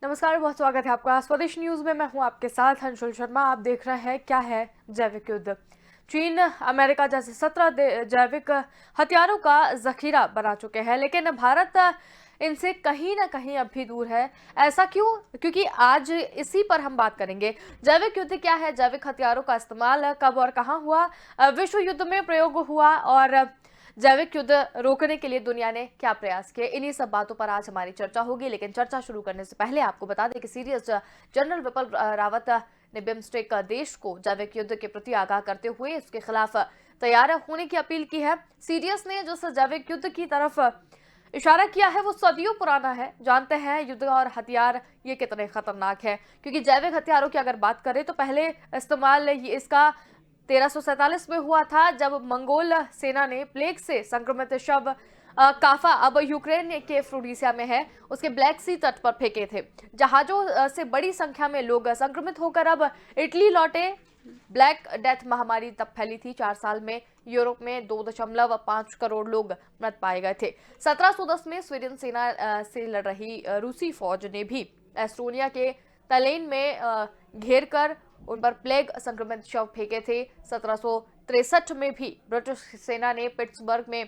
नमस्कार, बहुत स्वागत है आपका स्वदेश न्यूज में। मैं हूं आपके साथ अंशुल शर्मा। आप देख रहे हैं क्या है जैविक युद्ध। चीन अमेरिका जैसे 17 जैविक हथियारों का जखीरा बना चुके हैं, लेकिन भारत इनसे कहीं ना कहीं अब भी दूर है। ऐसा क्यों? क्योंकि आज इसी पर हम बात करेंगे। जैविक युद्ध क्या है, जैविक हथियारों का इस्तेमाल कब और कहां हुआ, विश्व युद्ध में प्रयोग हुआ, और जैविक युद्ध रोकने के लिए दुनिया ने क्या प्रयास किए। इन्हीं सब बातों पर आज हमारी चर्चा होगी। लेकिन चर्चा शुरू करने से पहले आपको बता दें कि सीरियस जनरल विपिन रावत ने बिम्स्टेक देश को जैविक युद्ध के प्रति आगाह करते हुए इसके खिलाफ तैयार होने की अपील की है। सीरियस ने जिस जैविक युद्ध की तरफ इशारा किया है वो सदियों पुराना है। जानते हैं युद्ध और हथियार ये कितने खतरनाक है, क्योंकि जैविक हथियारों की अगर बात करें तो पहले इस्तेमाल इसका 1347 में हुआ था, जब मंगोल सेना ने प्लेग से संक्रमित शव काफा, अब यूक्रेन के फ्रोडीसिया में है, उसके ब्लैक सी तट पर फेंके थे। जहाजों से बड़ी संख्या में लोग संक्रमित होकर अब इटली लौटे। ब्लैक डेथ महामारी तब फैली थी। 4 साल में यूरोप में 2.5 करोड़ लोग मृत पाए गए थे। 1710 में स्वीडन सेना से लड़ रही रूसी फौज ने भी एस्टोनिया के तलेन में घेर कर उन पर प्लेग संक्रमित शव फेंके थे। 1763 में भी ब्रिटिश सेना ने पिट्सबर्ग में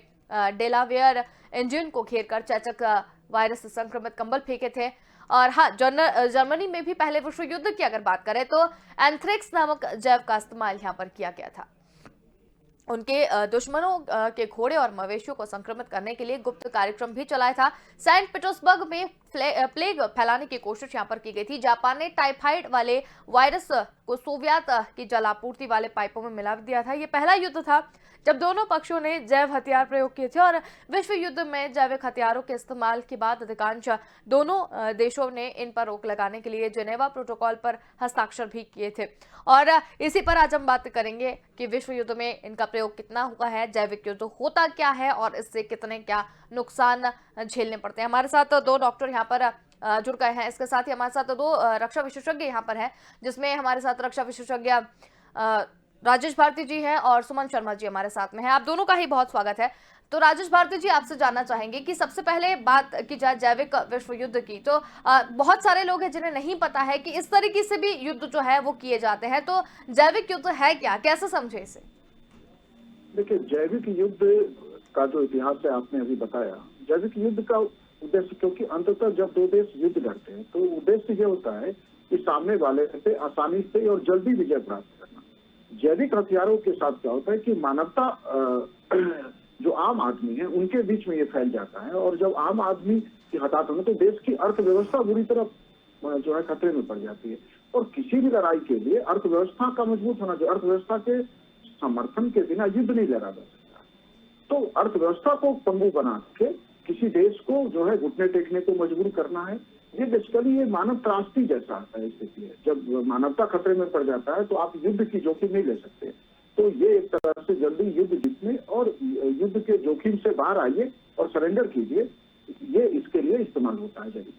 डेलावेयर इंजन को घेरकर चेचक वायरस से संक्रमित कंबल फेंके थे। और हाँ, जर्मनी में भी पहले विश्व युद्ध की अगर बात करें तो एंथ्रेक्स नामक जैव का इस्तेमाल यहाँ पर किया गया था। उनके दुश्मनों के घोड़े और मवेशियों को संक्रमित करने के लिए गुप्त कार्यक्रम भी चलाया था। सेंट पीटर्सबर्ग में प्लेग फैलाने की कोशिश यहां पर की गई थी। जापान ने टाइफाइड वाले वायरस को सोवियत की जलापूर्ति वाले पाइपों में मिला दिया था। यह पहला युद्ध था जब दोनों पक्षों ने जैव हथियार प्रयोग किए थे, और विश्व युद्ध में जैविक हथियारों के इस्तेमाल के बाद अधिकांश दोनों देशों ने इन पर रोक लगाने के लिए जेनेवा प्रोटोकॉल पर हस्ताक्षर भी किए थे। और इसी पर आज हम बात करेंगे कि विश्व युद्ध में इनका प्रयोग कितना हुआ है, जैविक युद्ध होता क्या है और इससे कितने क्या नुकसान झेलने पड़ते हैं। हमारे साथ 2 डॉक्टर यहाँ पर जुड़ गए हैं। इसके साथ ही हमारे साथ 2 रक्षा विशेषज्ञ यहाँ पर हैं, जिसमें हमारे साथ रक्षा विशेषज्ञ राजेश भारती जी हैं और सुमन शर्मा जी हमारे साथ में हैं। आप दोनों का ही बहुत स्वागत है। तो राजेश भारती जी, आपसे जानना चाहेंगे कि सबसे पहले बात की जाए जैविक विश्व युद्ध की, तो बहुत सारे लोग हैं जिन्हें नहीं पता है कि इस तरीके से भी युद्ध जो है वो किए जाते हैं। तो जैविक युद्ध है क्या, कैसे समझे इसे? देखिए, जैविक युद्ध का जो इतिहास है आपने अभी बताया। जैविक युद्ध का उद्देश्य, क्योंकि अंततः जब 2 देश युद्ध लड़ते हैं तो उद्देश्य ये होता है कि सामने वाले पे आसानी से और जल्दी विजय प्राप्त करना। जैविक हथियारों के साथ क्या होता है कि मानवता जो आम आदमी है उनके बीच में ये फैल जाता है, और जब आम आदमी की हताहत होने तो देश की अर्थव्यवस्था बुरी तरह जो है खतरे में पड़ जाती है। और किसी भी लड़ाई के लिए अर्थव्यवस्था का मजबूत होना चाहिए। अर्थव्यवस्था के समर्थन के बिना युद्ध नहीं लड़ा जा सकता। तो अर्थव्यवस्था को पंगु बना के किसी देश को जो है घुटने टेकने को मजबूर करना है, ये बेसिकली ये मानव त्रासदी जैसा स्थिति है। जब मानवता खतरे में पड़ जाता है तो आप युद्ध की जोखिम नहीं ले सकते। तो ये एक तरह से जल्दी युद्ध जीतने और युद्ध के जोखिम से बाहर आइए और सरेंडर कीजिए, ये इसके लिए इस्तेमाल होता है जैविक।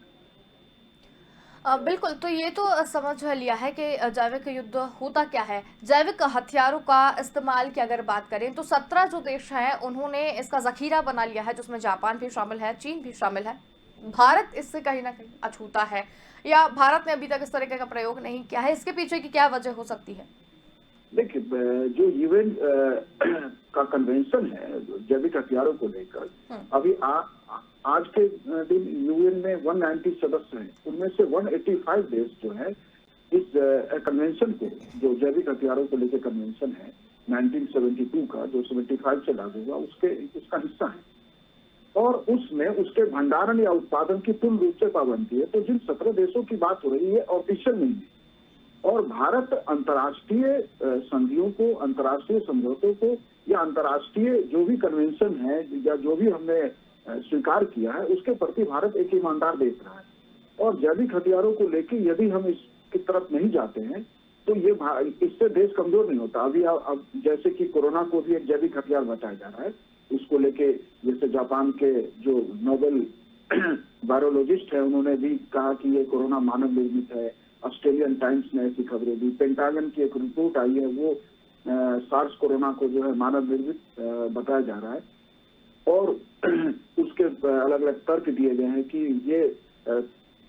बिल्कुल, तो ये तो समझ लिया है कि जैविक युद्ध होता क्या है। जैविक हथियारों का इस्तेमाल की अगर बात करें तो 17 जो देश हैं उन्होंने इसका जखीरा बना लिया है, जिसमें जापान भी शामिल है, चीन भी शामिल है। भारत इससे कहीं ना कहीं अछूता है, या भारत ने अभी तक इस तरीके का प्रयोग नहीं किया है। इसके पीछे की क्या वजह हो सकती है? देखिए, जो यूएन का कन्वेंशन है जैविक हथियारों को लेकर, अभी आज के दिन यूएन में 190 सदस्य हैं, उनमें से 185 देश जो है इस कन्वेंशन को, जो जैविक हथियारों को लेकर कन्वेंशन है 1972 का, जो 75 से लागू हुआ, उसका हिस्सा है। और उसमें उसके भंडारण या उत्पादन की पूर्ण रूप से पाबंदी है। तो जिन 17 देशों की बात हो रही है ऑफिशियल नहीं है, और भारत अंतर्राष्ट्रीय संधियों को, अंतर्राष्ट्रीय समझौतों को, या अंतर्राष्ट्रीय जो भी कन्वेंशन है या जो भी हमने स्वीकार किया है उसके प्रति भारत एक ईमानदार देश रहा है। और जैविक हथियारों को लेकर यदि हम इसकी तरफ नहीं जाते हैं तो ये इससे देश कमजोर नहीं होता। अभी अब जैसे कि कोरोना को भी एक जैविक हथियार बताया जा रहा है, उसको लेके जैसे जापान के जो नोबेल वायरोलॉजिस्ट है उन्होंने भी कहा कि ये कोरोना मानव निर्मित है। ऑस्ट्रेलियन टाइम्स ने ऐसी खबरें दी। पेंटागन की एक रिपोर्ट आई है, वो सार्स कोरोना को जो है मानव निर्मित बताया जा रहा है। और उसके अलग अलग तर्क दिए गए हैं कि ये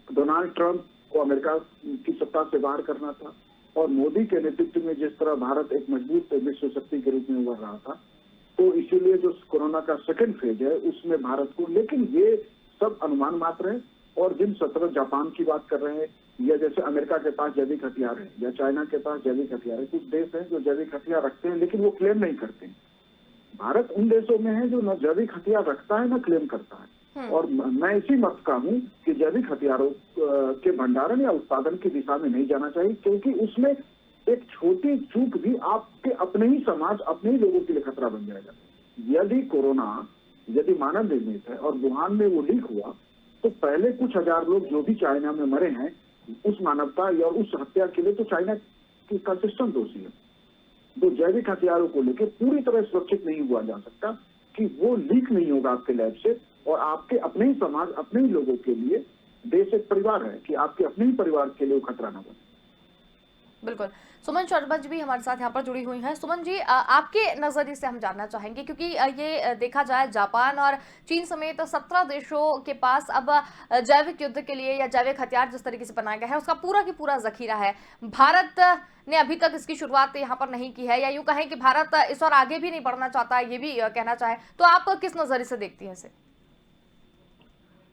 डोनाल्ड ट्रंप को अमेरिका की सत्ता से बाहर करना था, और मोदी के नेतृत्व में जिस तरह भारत एक मजबूत विश्व शक्ति के रूप में उभर रहा था, तो इसीलिए जो कोरोना का सेकंड फेज है उसमें भारत को, लेकिन ये सब अनुमान मात्र है। और जिन 17 जापान की बात कर रहे हैं, या जैसे अमेरिका के पास जैविक हथियार है या चाइना के पास जैविक हथियार है, कुछ देश हैं जो जैविक हथियार रखते हैं लेकिन वो क्लेम नहीं करते हैं। भारत उन देशों में है जो न जैविक हथियार रखता है न क्लेम करता है। और मैं इसी मत का हूँ कि जैविक हथियारों के भंडारण या उत्पादन की दिशा में नहीं जाना चाहिए, क्योंकि उसमें एक छोटी चूक भी आपके अपने ही समाज, अपने ही लोगों के लिए खतरा बन जाएगा। यदि कोरोना यदि मानव निर्मित है और वुहान में वो लीक हुआ, तो पहले कुछ हजार लोग जो भी चाइना में मरे हैं, उस मानवता या उस हत्या के लिए तो चाइना का सिस्टम दोषी है। तो जैविक हथियारों को लेकर पूरी तरह सुरक्षित नहीं हुआ जा सकता कि वो लीक नहीं होगा आपके लैब से, और आपके अपने ही समाज, अपने ही लोगों के लिए देश एक परिवार है कि आपके अपने ही परिवार के लिए वो खतरा न बने। बिल्कुल। सुमन शर्मा जी भी हमारे साथ यहाँ पर जुड़ी हुई हैं। सुमन जी, आपके नज़रिए से हम जानना चाहेंगे, क्योंकि ये देखा जाए जापान और चीन समेत 17 देशों के पास अब जैविक युद्ध के लिए या जैविक हथियार जिस तरीके से बनाया गया है उसका पूरा की पूरा जखीरा है। भारत ने अभी तक इसकी शुरुआत यहाँ पर नहीं की है, या यूँ कहें कि भारत इस और आगे भी नहीं बढ़ना चाहता, ये भी कहना चाहे तो आप किस नज़रिए से देखती हैं इसे?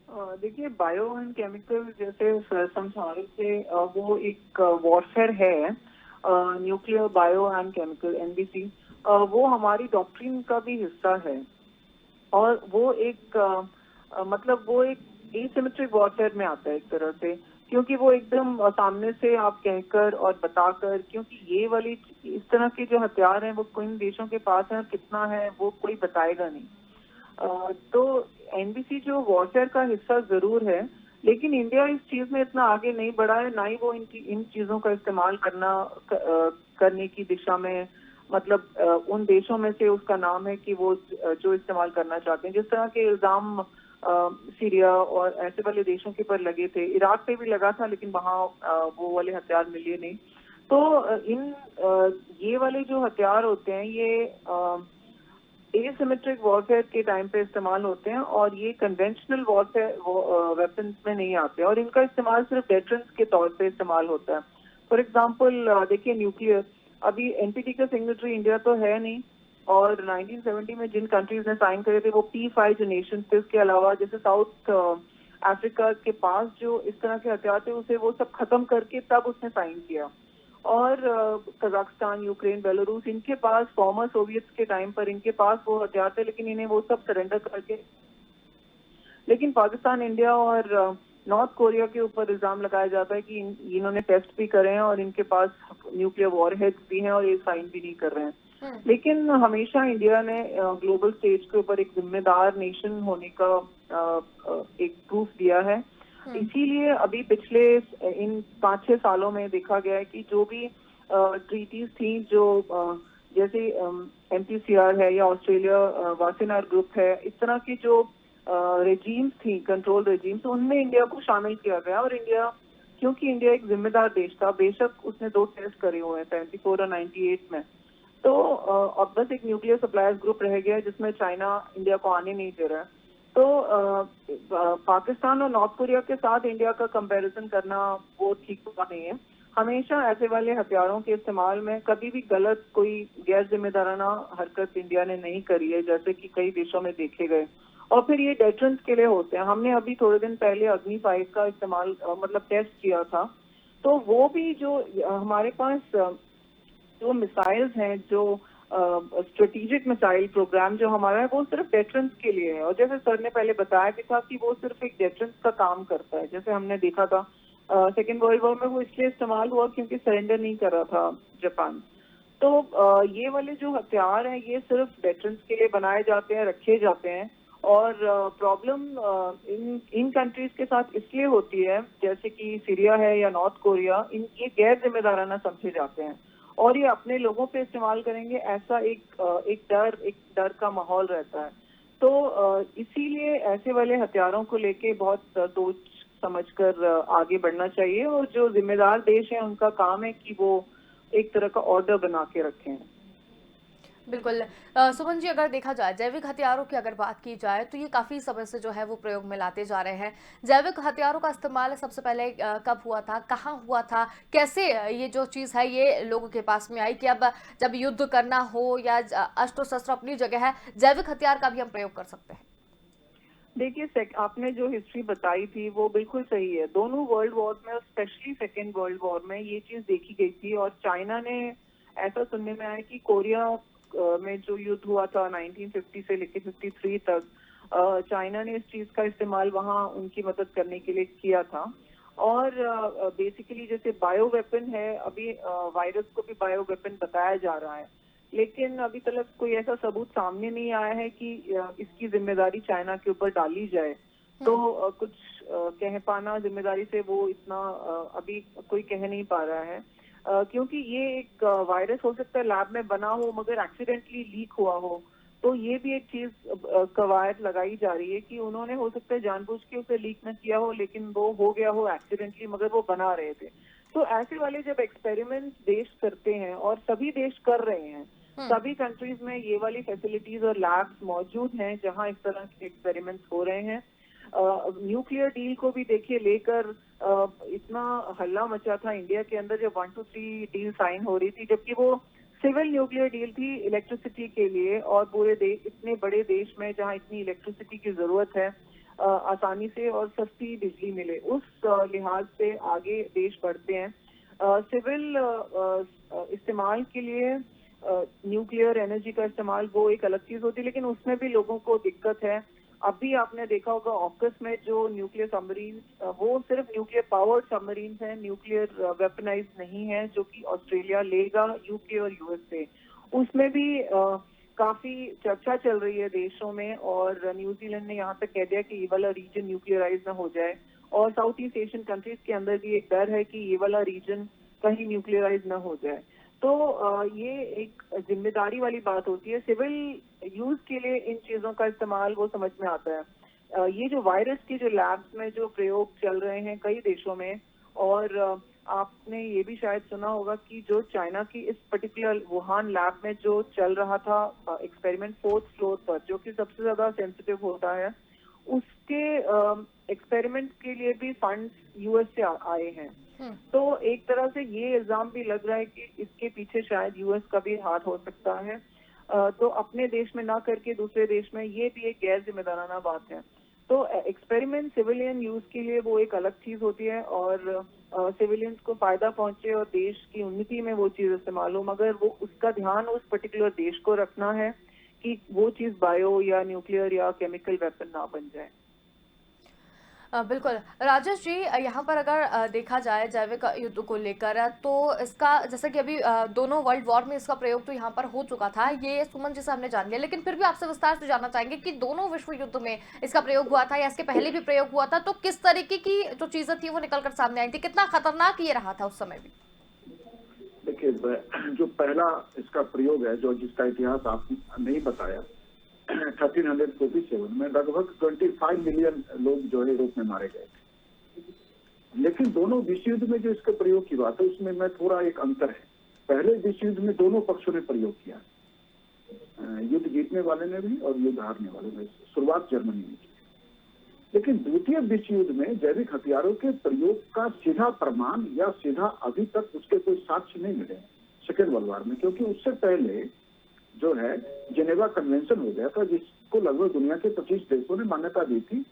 देखिए, बायो एंड केमिकल जैसे समझाने से वो एक वॉरफेयर है। Nuclear bio and chemical NBC वो हमारी डॉक्ट्रिन का भी हिस्सा है, और वो एक मतलब वो एक एसिमेट्रिक वॉरफेयर में आता है एक तरह से, क्योंकि वो एकदम सामने से आप कहकर और बताकर, क्योंकि ये वाली इस तरह के जो हथियार हैं वो किन देशों के पास है और कितना है वो कोई बताएगा नहीं। तो एनबीसी जो वॉरफेयर का हिस्सा जरूर है, लेकिन इंडिया इस चीज में इतना आगे नहीं बढ़ा है, ना ही वो इन चीजों का इस्तेमाल करने की दिशा में, मतलब उन देशों में से उसका नाम है कि वो जो इस्तेमाल करना चाहते हैं। जिस तरह के इल्जाम सीरिया और ऐसे वाले देशों के पर लगे थे, इराक पे भी लगा था, लेकिन वहाँ वो वाले हथियार मिले नहीं। तो ये वाले जो हथियार होते हैं ये एसिमेट्रिक वॉरफेयर के टाइम पे इस्तेमाल होते हैं, और ये कन्वेंशनल वॉरफेयर वेपन्स में नहीं आते, और इनका इस्तेमाल सिर्फ डेटरेंस के तौर पे इस्तेमाल होता है। फॉर एग्जांपल देखिए, न्यूक्लियर, अभी एनपीटी का सिग्नेटरी इंडिया तो है नहीं, और 1970 में जिन कंट्रीज ने साइन करे थे वो P5 जो नेशन थे, उसके अलावा जैसे साउथ अफ्रीका के पास जो इस तरह के हथियार थे उसे वो सब खत्म करके तब उसने साइन किया। और कजाकिस्तान, यूक्रेन, बेलारूस, इनके पास फॉर्मर सोवियत के टाइम पर इनके पास वो हथियार थे, लेकिन इन्हें वो सब सरेंडर करके, लेकिन पाकिस्तान, इंडिया और नॉर्थ कोरिया के ऊपर इल्जाम लगाया जाता है कि इन्होंने टेस्ट भी करे हैं और इनके पास न्यूक्लियर वॉरहेड्स भी हैं और ये साइन भी नहीं कर रहे हैं। लेकिन हमेशा इंडिया ने ग्लोबल स्टेज के ऊपर एक जिम्मेदार नेशन होने का एक प्रूफ दिया है। इसीलिए अभी पिछले इन 5-6 सालों में देखा गया है कि जो भी ट्रीटीज थी, जो जैसे MTCR है या ऑस्ट्रेलिया वासेनार ग्रुप है, इस तरह की जो रेजीम्स थी, कंट्रोल रेजीम्स, उनमें इंडिया को शामिल किया गया। और इंडिया, क्योंकि इंडिया एक जिम्मेदार देश था, बेशक उसने 2 टेस्ट करे हुए हैं 74 और 98 में, तो अब बस एक न्यूक्लियर सप्लायर्स ग्रुप रह गया है जिसमें चाइना इंडिया को आने नहीं दे रहा है। तो पाकिस्तान और नॉर्थ कोरिया के साथ इंडिया का कंपैरिजन करना वो ठीक बात नहीं है। हमेशा ऐसे वाले हथियारों के इस्तेमाल में कभी भी गलत कोई गैर जिम्मेदाराना हरकत इंडिया ने नहीं करी है, जैसे कि कई देशों में देखे गए। और फिर ये डेटरेंस के लिए होते हैं। हमने अभी थोड़े दिन पहले अग्नि 5 का इस्तेमाल मतलब टेस्ट किया था, तो वो भी जो हमारे पास जो मिसाइल्स हैं, जो स्ट्रेटेजिक मिसाइल प्रोग्राम जो हमारा है, वो सिर्फ डेटरेंस के लिए है। और जैसे सर ने पहले बताया भी था कि वो सिर्फ एक डेटरेंस का काम करता है। जैसे हमने देखा था सेकेंड वर्ल्ड वॉर में वो इसलिए इस्तेमाल हुआ क्योंकि सरेंडर नहीं कर रहा था जापान। तो ये वाले जो हथियार हैं ये सिर्फ डेटरेंस के लिए बनाए जाते हैं, रखे जाते हैं। और प्रॉब्लम इन कंट्रीज के साथ इसलिए होती है, जैसे कि सीरिया है या नॉर्थ कोरिया, ये गैर जिम्मेदाराना समझे जाते हैं और ये अपने लोगों पे इस्तेमाल करेंगे, ऐसा एक डर का माहौल रहता है। तो इसीलिए ऐसे वाले हथियारों को लेके बहुत सोच समझकर आगे बढ़ना चाहिए, और जो जिम्मेदार देश हैं उनका काम है कि वो एक तरह का ऑर्डर बना के रखें। बिल्कुल। सुमन जी, अगर देखा जाए जैविक हथियारों की अगर बात की जाए तो ये काफ़ी समय से जो है वो प्रयोग में लाते जा रहे हैं। जैविक हथियारों का इस्तेमाल सबसे पहले कब हुआ था, कहाँ हुआ था, कैसे ये जो चीज़ है ये लोगों के पास में आई कि अब जब युद्ध करना हो या अस्त्र शस्त्र अपनी जगह है, जैविक हथियार का भी हम प्रयोग कर सकते हैं। देखिए, आपने जो हिस्ट्री बताई थी वो बिल्कुल सही है। दोनों वर्ल्ड वॉर में और स्पेशली सेकेंड वर्ल्ड वॉर में ये चीज देखी गई थी, और चाइना ने, ऐसा सुनने में आया कि कोरिया में जो युद्ध हुआ था 1950 से लेकर 53 तक, चाइना ने इस चीज का इस्तेमाल वहां उनकी मदद करने के लिए किया था। और बेसिकली जैसे बायो वेपन है, अभी वायरस को भी बायो वेपन बताया जा रहा है, लेकिन अभी तक कोई ऐसा सबूत सामने नहीं आया है कि इसकी जिम्मेदारी चाइना के ऊपर डाली जाए। तो कुछ कह पाना जिम्मेदारी से वो इतना अभी कोई कह नहीं पा रहा है, क्योंकि ये एक वायरस हो सकता है लैब में बना हो मगर एक्सीडेंटली लीक हुआ हो। तो ये भी एक चीज कवायद लगाई जा रही है कि उन्होंने हो सकता है जानबूझ के उसे लीक न किया हो, लेकिन वो हो गया हो एक्सीडेंटली, मगर वो बना रहे थे। तो ऐसे वाले जब एक्सपेरिमेंट देश करते हैं, और सभी देश कर रहे हैं, सभी कंट्रीज में ये वाली फैसिलिटीज और लैब्स मौजूद हैं जहां इस तरह के एक्सपेरिमेंट्स हो रहे हैं। न्यूक्लियर डील को भी देखिए लेकर इतना हल्ला मचा था इंडिया के अंदर जब 1-2-3 डील साइन हो रही थी, जबकि वो सिविल न्यूक्लियर डील थी इलेक्ट्रिसिटी के लिए, और पूरे देश, इतने बड़े देश में जहां इतनी इलेक्ट्रिसिटी की जरूरत है, आसानी से और सस्ती बिजली मिले, उस लिहाज से आगे देश बढ़ते हैं। सिविल इस्तेमाल के लिए न्यूक्लियर एनर्जी का इस्तेमाल वो एक अलग चीज होती है, लेकिन उसमें भी लोगों को दिक्कत है। अभी आपने देखा होगा ऑकस में जो न्यूक्लियर सबमरीन, वो सिर्फ न्यूक्लियर पावर्ड सबमरीन हैं, न्यूक्लियर वेपनाइज नहीं है, जो कि ऑस्ट्रेलिया लेगा, यूके और यूएस से। उसमें भी काफी चर्चा चल रही है देशों में, और न्यूजीलैंड ने यहाँ तक कह दिया कि ये वाला रीजन न्यूक्लियराइज ना हो जाए, और साउथ ईस्ट एशियन कंट्रीज के अंदर भी एक डर है कि ये वाला रीजन कहीं न्यूक्लियराइज ना हो जाए। तो ये एक जिम्मेदारी वाली बात होती है। सिविल यूज के लिए इन चीजों का इस्तेमाल वो समझ में आता है। ये जो वायरस के जो लैब्स में जो प्रयोग चल रहे हैं कई देशों में, और आपने ये भी शायद सुना होगा कि जो चाइना की इस पर्टिकुलर वुहान लैब में जो चल रहा था एक्सपेरिमेंट 4th फ्लोर पर, जो कि सबसे ज्यादा सेंसिटिव होता है, उसके एक्सपेरिमेंट के लिए भी फंड्स यूएस से आए हैं। तो एक तरह से ये इल्जाम भी लग रहा है कि इसके पीछे शायद यूएस का भी हाथ हो सकता है। तो अपने देश में ना करके दूसरे देश में, ये भी एक गैर जिम्मेदाराना बात है। तो एक्सपेरिमेंट सिविलियन यूज के लिए वो एक अलग चीज होती है, और सिविलियंस को फायदा पहुंचे और देश की उन्नति में वो चीज इस्तेमाल हो, मगर वो उसका ध्यान उस पर्टिकुलर देश को रखना है कि वो चीज बायो या न्यूक्लियर या केमिकल वेपन ना बन जाए। बिल्कुल। राजेश जी, यहाँ पर अगर देखा जाए जैविक युद्ध को लेकर, तो इसका जैसे कि अभी दोनों वर्ल्ड वॉर में इसका प्रयोग तो यहाँ पर हो चुका था, ये सुमन जी से हमने जान लिया, लेकिन फिर भी आपसे विस्तार से जानना चाहेंगे कि दोनों विश्व युद्ध में इसका प्रयोग हुआ था या इसके पहले भी प्रयोग हुआ था, तो किस तरीके की जो चीजें थी वो निकल कर सामने आई थी, कितना खतरनाक ये रहा था उस समय भी? देखिए, जो पहला इसका प्रयोग है, जो जिसका इतिहास आपने नहीं बताया, 1347 में लगभग 25 मिलियन लोग जो है यूरोप में मारे गए थे। लेकिन दोनों विश्व युद्ध में जो इसका प्रयोग की बात है, उसमें मैं थोड़ा एक अंतर है। पहले विश्व युद्ध में दोनों पक्षों ने प्रयोग किया, युद्ध जीतने वाले ने भी और युद्ध हारने वाले ने। शुरुआत जर्मनी ने की, लेकिन द्वितीय विश्व युद्ध में जैविक हथियारों के प्रयोग का सीधा प्रमाण या सीधा अभी तक उसके कोई साक्ष्य नहीं मिले सेकेंड वर्ल्ड वॉर में, क्योंकि उससे पहले जो है जेनेवा कन्वेंशन हो गया था, जिसको लगभग दुनिया के 25 देशों ने मान्यता दी थी,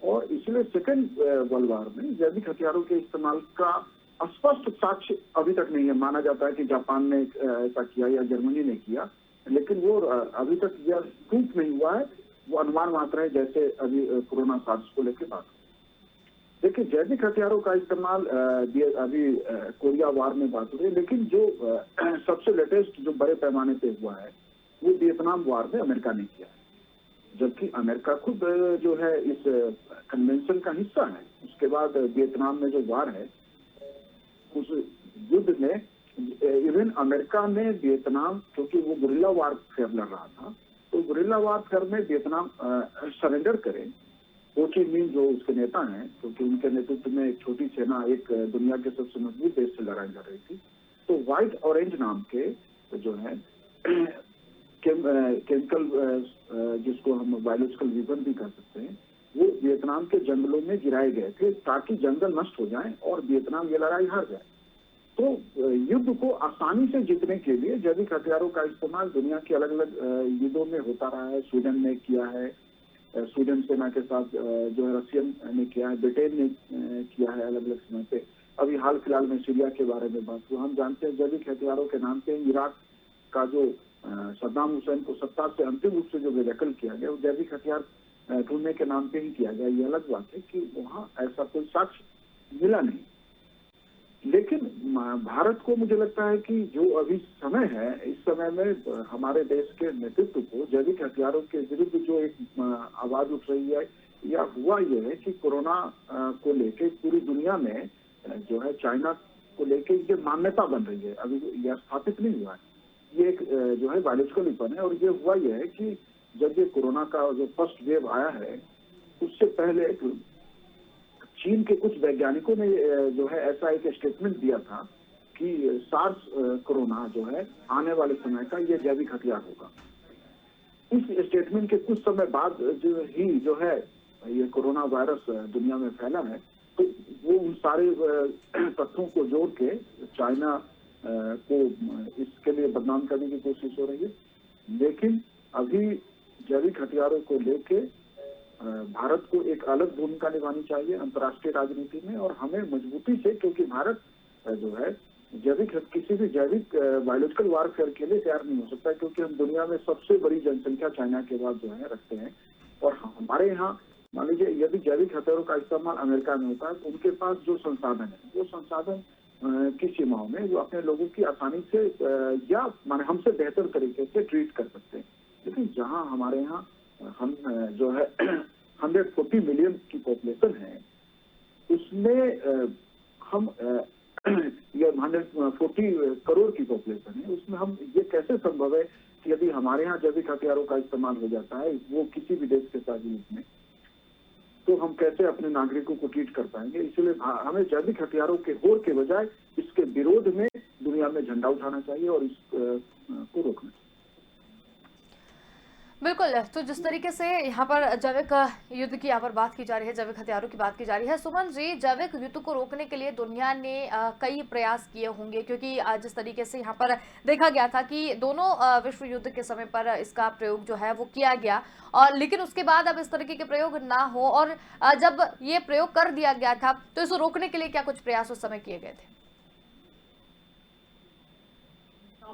और इसलिए सेकेंड वर्ल्ड वॉर में जैविक हथियारों के इस्तेमाल का स्पष्ट साक्ष्य अभी तक नहीं है। माना जाता है कि जापान ने ऐसा किया या जर्मनी ने किया, लेकिन वो अभी तक यह प्रूफ नहीं हुआ है, वो अनुमान मात्र है, जैसे अभी कोरोना सार्स को लेकर बात। देखिए, जैविक हथियारों का इस्तेमाल अभी कोरिया वार में बात हो रही है, लेकिन जो सबसे लेटेस्ट जो बड़े पैमाने पे हुआ है वो वियतनाम वार में अमेरिका ने किया है, जबकि अमेरिका खुद जो है इस कन्वेंशन का हिस्सा है। उसके बाद वियतनाम में जो वार है, उस युद्ध में इवन अमेरिका ने वियतनाम, क्योंकि वो गुरिल्ला वारफेयर लड़ रहा था, तो गुरिल्ला वारफेयर में वियतनाम सरेंडर करे। हो ची मिन जो उसके नेता हैं, क्योंकि उनके नेतृत्व में एक छोटी सेना एक दुनिया के सबसे मजबूत देश से लड़ाई लड़ रही थी, तो व्हाइट ऑरेंज नाम के जो है केमिकल जिसको हम बायोलॉजिकल वेपन भी कह सकते हैं, वो वियतनाम के जंगलों में गिराए गए थे ताकि जंगल नष्ट हो जाए और वियतनाम ये लड़ाई हार जाए। तो युद्ध को आसानी से जीतने के लिए जैविक हथियारों का इस्तेमाल दुनिया के अलग अलग युद्धों में होता रहा है। स्वीडन ने किया है, स्वीडन सेना के साथ जो है रशियन ने किया है, ब्रिटेन ने किया है अलग अलग समय पे। अभी हाल फिलहाल में सीरिया के बारे में बात हुई। हम जानते हैं जैविक हथियारों के नाम पे इराक का जो सद्दाम हुसैन को सत्ता से अंतिम रूप से जो बेदखल किया गया, वो जैविक हथियार ढूंढने के नाम पे ही किया गया। ये अलग बात है कि वहाँ ऐसा कोई साक्ष्य मिला नहीं। लेकिन भारत को मुझे लगता है कि जो अभी समय है, इस समय में हमारे देश के नेतृत्व को जैविक हथियारों के विरुद्ध जो एक आवाज उठ रही है, या हुआ ये है कि कोरोना को लेके पूरी दुनिया में जो है चाइना को लेके ये मान्यता बन रही है। अभी यह स्थापित नहीं हुआ है। ये एक जो है बायोलॉजिकल वेपन है। और ये हुआ ये है कि जब ये कोरोना का जो फर्स्ट वेव आया है, उससे पहले चीन के कुछ वैज्ञानिकों ने जो है ऐसा एक स्टेटमेंट दिया था कि सार्स कोरोना जो है आने वाले समय का ये जैविक हथियार होगा। इस स्टेटमेंट के कुछ समय बाद जो है ये कोरोना वायरस दुनिया में फैला है, तो वो उन सारे तथ्यों को जोड़ के चाइना को इसके लिए बदनाम करने की कोशिश हो रही है। लेकिन अभी जैविक हथियारों को लेके भारत को एक अलग भूमिका निभानी चाहिए अंतर्राष्ट्रीय राजनीति में, और हमें मजबूती से, क्योंकि भारत जो है किसी भी जैविक बायोलॉजिकल वारफेयर के लिए तैयार नहीं हो सकता, क्योंकि हम दुनिया में सबसे बड़ी जनसंख्या चाइना के बाद जो है रखते हैं। और हमारे यहाँ मान लीजिए यदि जैविक हथियारों का इस्तेमाल अमेरिका में होता है, तो उनके पास जो संसाधन है, वो संसाधन की सीमाओं में वो अपने लोगों की आसानी से या माने हमसे बेहतर तरीके से ट्रीट कर सकते हैं। लेकिन जहाँ हमारे यहाँ हम जो है 140 मिलियन की पॉपुलेशन है, उसमें हम ये 140 करोड़ की पॉपुलेशन है, उसमें हम ये कैसे संभव है कि यदि हमारे यहाँ जैविक हथियारों का इस्तेमाल हो जाता है वो किसी भी देश के साथ युद्ध में, तो हम कैसे अपने नागरिकों को ट्रीट कर पाएंगे। इसलिए हमें जैविक हथियारों के होड़ के बजाय इसके विरोध में दुनिया में झंडा उठाना चाहिए और इसको रोकना चाहिए। बिल्कुल। तो जिस तरीके से यहाँ पर जैविक युद्ध की यहाँ पर बात की जा रही है, जैविक हथियारों की बात की जा रही है, सुमन जी, जैविक युद्ध को रोकने के लिए दुनिया ने कई प्रयास किए होंगे, क्योंकि जिस तरीके से यहाँ पर देखा गया था कि दोनों विश्व युद्ध के समय पर इसका प्रयोग जो है वो किया गया, और लेकिन उसके बाद अब इस तरीके के प्रयोग ना हो, और जब ये प्रयोग कर दिया गया था तो इसको रोकने के लिए क्या कुछ प्रयास उस समय किए गए थे?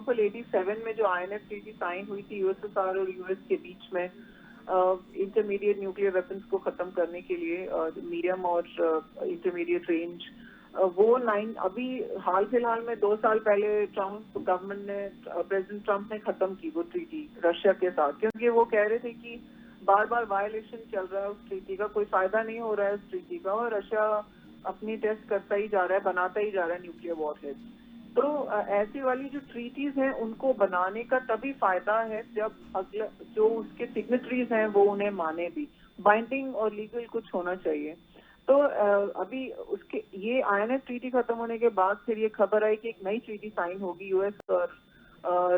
87 में जो INF ट्रीटी साइन हुई थी यूएसएसआर और यूएस के बीच में इंटरमीडिएट न्यूक्लियर वेपन्स को खत्म करने के लिए, मीडियम और इंटरमीडिएट रेंज, वो अभी हाल फिलहाल में 2 साल पहले ट्रम्प गवर्नमेंट ने, प्रेसिडेंट ट्रम्प ने खत्म की वो ट्रीटी रशिया के साथ, क्योंकि वो कह रहे थे कि बार बार वायलेशन चल रहा है उस ट्रीटी का, कोई फायदा नहीं हो रहा है उस ट्रीटी का, और रशिया अपनी टेस्ट करता ही जा रहा है, बनाता ही जा रहा है न्यूक्लियर वॉरहेड्स। तो ऐसी वाली जो ट्रीटीज हैं उनको बनाने का तभी फायदा है जब अगला जो उसके सिग्नेटरीज हैं वो उन्हें माने भी, बाइंडिंग और लीगल कुछ होना चाहिए। तो अभी उसके ये INF ट्रीटी खत्म होने के बाद फिर ये खबर आई कि एक नई ट्रीटी साइन होगी यूएस और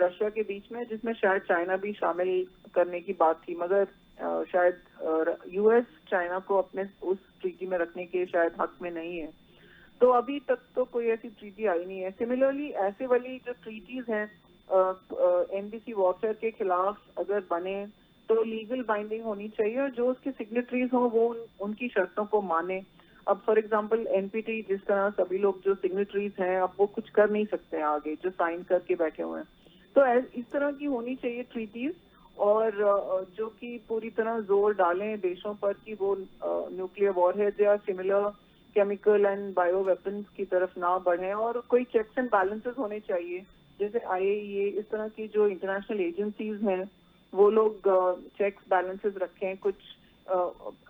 रशिया के बीच में, जिसमें शायद चाइना भी शामिल करने की बात थी, मगर शायद यूएस चाइना को अपने उस ट्रीटी में रखने के शायद हक में नहीं है। तो अभी तक तो कोई ऐसी ट्रीटी आई नहीं है। सिमिलरली ऐसे वाली जो ट्रीटीज हैं NBC वॉरफेयर के खिलाफ अगर बने तो लीगल बाइंडिंग होनी चाहिए, और जो उसके सिग्नेटरीज हों वो उनकी शर्तों को माने। अब फॉर एग्जांपल NPT, जिस तरह सभी लोग जो सिग्नेटरीज हैं अब वो कुछ कर नहीं सकते हैं आगे, जो साइन करके बैठे हुए हैं। तो इस तरह की होनी चाहिए ट्रीटीज, और जो कि पूरी तरह जोर डालें देशों पर कि वो न्यूक्लियर वॉरहेड या similar chemical and bio weapons की तरफ ना बढ़े, और कोई चेक्स एंड बैलेंसेस होने चाहिए, जैसे IAEA, इस तरह की जो इंटरनेशनल एजेंसीज हैं वो लोग चेक्स बैलेंसेस रखें, कुछ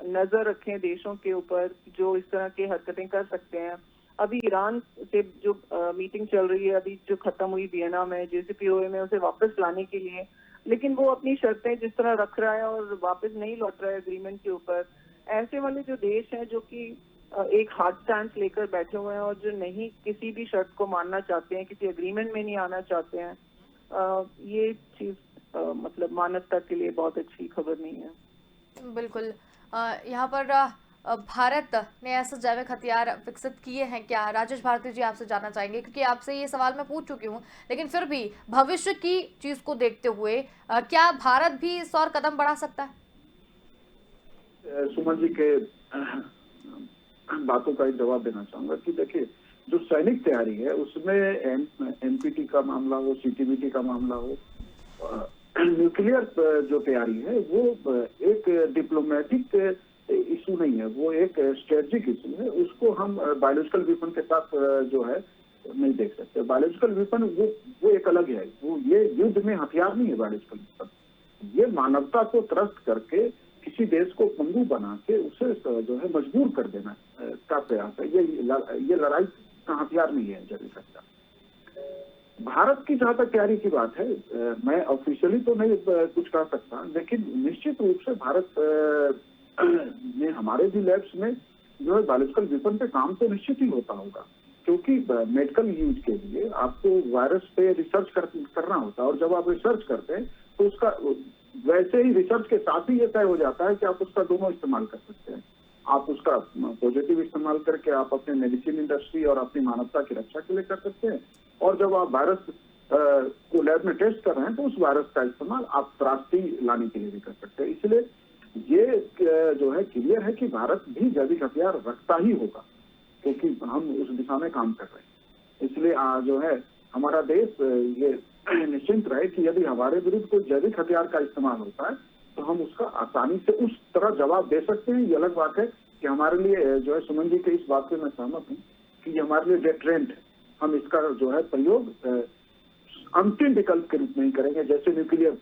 नजर रखें देशों के ऊपर जो इस तरह की हरकतें कर सकते हैं। अभी ईरान से जो मीटिंग चल रही है, अभी जो खत्म हुई वियना में JCPOA में, उसे वापस लाने के लिए, लेकिन वो अपनी शर्तें जिस तरह रख रहा है और वापस नहीं लौट रहा है एग्रीमेंट के ऊपर। ऐसे वाले जो देश हैं जो कि एक हार्ड स्टैंड लेकर बैठे हुए हैं और जो नहीं किसी भी शर्त को मानना चाहते हैं, किसी एग्रीमेंट में नहीं आना चाहते हैं, ये चीज मतलब मानवता के लिए बहुत अच्छी खबर नहीं है। बिल्कुल। यहाँ पर भारत ने ऐसे जैविक हथियार विकसित किए हैं क्या? राजेश भारती जी आपसे जानना चाहेंगे, क्योंकि आपसे ये सवाल मैं पूछ चुकी हूँ, लेकिन फिर भी भविष्य की चीज को देखते हुए क्या भारत भी इस और कदम बढ़ा सकता है? सुमन जी के बातों का एक जवाब देना चाहूंगा कि देखिए, जो सैनिक तैयारी है उसमें एनपीटी का मामला हो, सीटीबीटी का मामला हो, न्यूक्लियर जो तैयारी है वो एक डिप्लोमेटिक इशू नहीं है, वो एक स्ट्रेटेजिक इशू है। उसको हम बायोलॉजिकल वेपन के साथ जो है नहीं देख सकते। बायोलॉजिकल वेपन वो एक अलग है, वो ये युद्ध में हथियार नहीं है। बायोलॉजिकल वेपन ये मानवता को त्रस्त करके किसी देश को पंगु बना के उसे जो है मजबूर कर देना का प्रयास है। ये लड़ाई का हथियार नहीं है जैविक हथियार। भारत की जहां तक तैयारी की बात है, मैं ऑफिशियली तो नहीं कुछ कह सकता, लेकिन निश्चित रूप से भारत में हमारे भी लैब्स में जो है बायोलॉजिकल वेपन पे काम तो निश्चित ही होता होगा, क्योंकि मेडिकल यूज के लिए आपको वायरस पे रिसर्च करना होता है, और जब आप रिसर्च करते हैं तो उसका वैसे ही रिसर्च के साथ ही ये तय हो जाता है कि आप उसका दोनों इस्तेमाल कर सकते हैं। आप उसका पॉजिटिव इस्तेमाल करके आप अपने मेडिसिन इंडस्ट्री और अपनी मानवता की रक्षा के लिए कर सकते हैं, और जब आप वायरस को लैब में टेस्ट कर रहे हैं तो उस वायरस का इस्तेमाल आप त्रासदी लाने के लिए भी कर सकते हैं। इसलिए ये जो है क्लियर है कि भारत भी जैविक हथियार रखता ही होगा, क्योंकि हम उस दिशा में काम कर रहे हैं। इसलिए जो है हमारा देश ये निश्चिंत रहे कि यदि हमारे विरुद्ध कोई जैविक हथियार का इस्तेमाल होता है तो हम उसका आसानी से उस तरह जवाब दे सकते हैं। ये अलग बात है कि हमारे लिए जो है, सुमन जी के इस बात पे मैं सहमत हूँ कि ये हमारे लिए डेटरेंट है। हम इसका जो है प्रयोग अंतिम विकल्प के रूप में ही करेंगे, जैसे न्यूक्लियर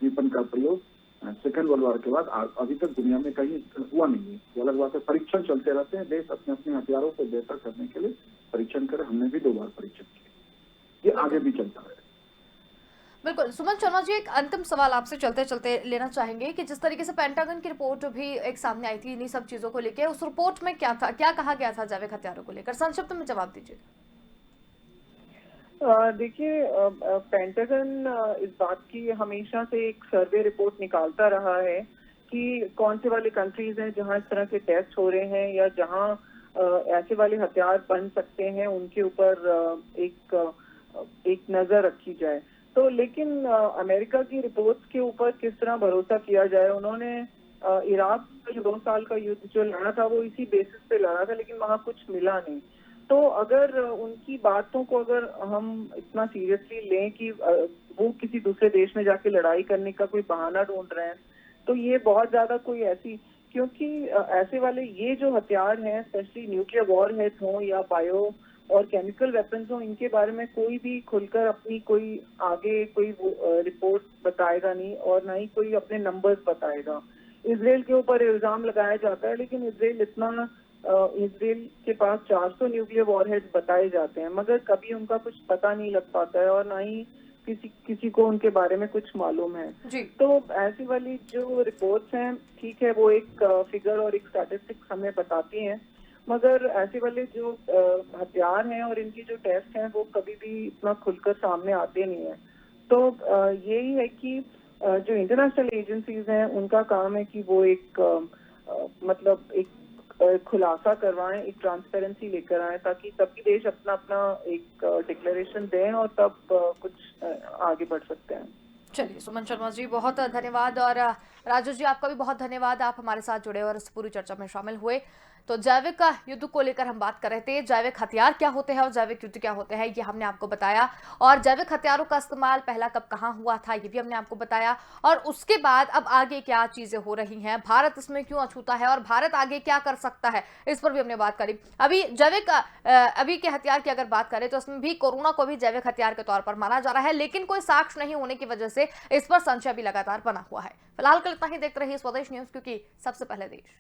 वेपन का प्रयोग सेकेंड वर्ल्ड वॉर के बाद अभी तक दुनिया में कहीं हुआ नहीं है। ये अलग बात है, परीक्षण चलते रहते हैं, देश अपने अपने हथियारों को बेहतर करने के लिए परीक्षण करे। हमने भी 2 बार परीक्षण किए, ये आगे भी चलता है। बिल्कुल। सुमन शर्मा जी, एक अंतिम सवाल आपसे चलते चलते लेना चाहेंगे कि जिस तरीके से पेंटागन की रिपोर्ट जो भी एक सामने आई थी इन्हीं सब चीजों को लेकर, उस रिपोर्ट में क्या था, क्या कहा गया था जैविक हथियारों को लेकर? संक्षिप्त में जवाब दीजिए। देखिए, पेंटागन इस बात की हमेशा से एक सर्वे रिपोर्ट निकालता रहा है कि कौन से वाले कंट्रीज हैं जहां इस तरह के टेस्ट हो रहे हैं या जहां ऐसे वाले हथियार बन सकते हैं, उनके ऊपर एक नजर रखी जाए। तो लेकिन अमेरिका की रिपोर्ट्स के ऊपर किस तरह भरोसा किया जाए? उन्होंने इराक का जो 2 साल का युद्ध जो लड़ा था वो इसी बेसिस पे लड़ा था, लेकिन वहां कुछ मिला नहीं। तो अगर उनकी बातों को अगर हम इतना सीरियसली लें कि वो किसी दूसरे देश में जाके लड़ाई करने का कोई बहाना ढूंढ रहे हैं, तो ये बहुत ज्यादा कोई ऐसी, क्योंकि ऐसे वाले ये जो हथियार हैं, स्पेशली न्यूक्लियर वॉर हेड्स हों या बायो और केमिकल वेपन्स हों, इनके बारे में कोई भी खुलकर अपनी कोई आगे कोई रिपोर्ट बताएगा नहीं, और ना ही कोई अपने नंबर्स बताएगा। इजराइल के ऊपर इल्जाम लगाया जाता है, लेकिन इजराइल के पास 400 न्यूक्लियर वॉरहेड्स बताए जाते हैं, मगर कभी उनका कुछ पता नहीं लग पाता है और ना ही किसी को उनके बारे में कुछ मालूम है जी। तो ऐसी वाली जो रिपोर्ट्स हैं, ठीक है, वो एक फिगर और एक स्टैटिस्टिक्स हमें बताती हैं, मगर ऐसे वाले जो हथियार हैं और इनकी जो टेस्ट हैं वो कभी भी इतना खुलकर सामने आते नहीं है। तो यही है कि जो इंटरनेशनल एजेंसीज हैं उनका काम है कि वो एक मतलब एक खुलासा करवाएं, एक ट्रांसपेरेंसी लेकर आए, ताकि सभी देश अपना अपना एक डिक्लेरेशन दें और तब कुछ आगे बढ़ सकते हैं। चलिए सुमन शर्मा जी, बहुत धन्यवाद, और राजू जी आपका भी बहुत धन्यवाद, आप हमारे साथ जुड़े और इस पूरी चर्चा में शामिल हुए। तो जैविक युद्ध को लेकर हम बात कर रहे थे, जैविक हथियार क्या होते हैं और जैविक युद्ध क्या होते हैं ये हमने आपको बताया, और जैविक हथियारों का इस्तेमाल पहला कब कहाँ हुआ था ये भी हमने आपको बताया, और उसके बाद अब आगे क्या चीजें हो रही हैं, भारत इसमें क्यों अछूता है और भारत आगे क्या कर सकता है, इस पर भी हमने बात करी। अभी अभी के हथियार की अगर बात करें तो इसमें भी कोरोना को भी जैविक हथियार के तौर पर माना जा रहा है, लेकिन कोई साक्ष्य नहीं होने की वजह से इस पर संशय भी लगातार बना हुआ है। फिलहाल कल इतना ही, देखते रहिए स्वदेश न्यूज, क्योंकि सबसे पहले देश।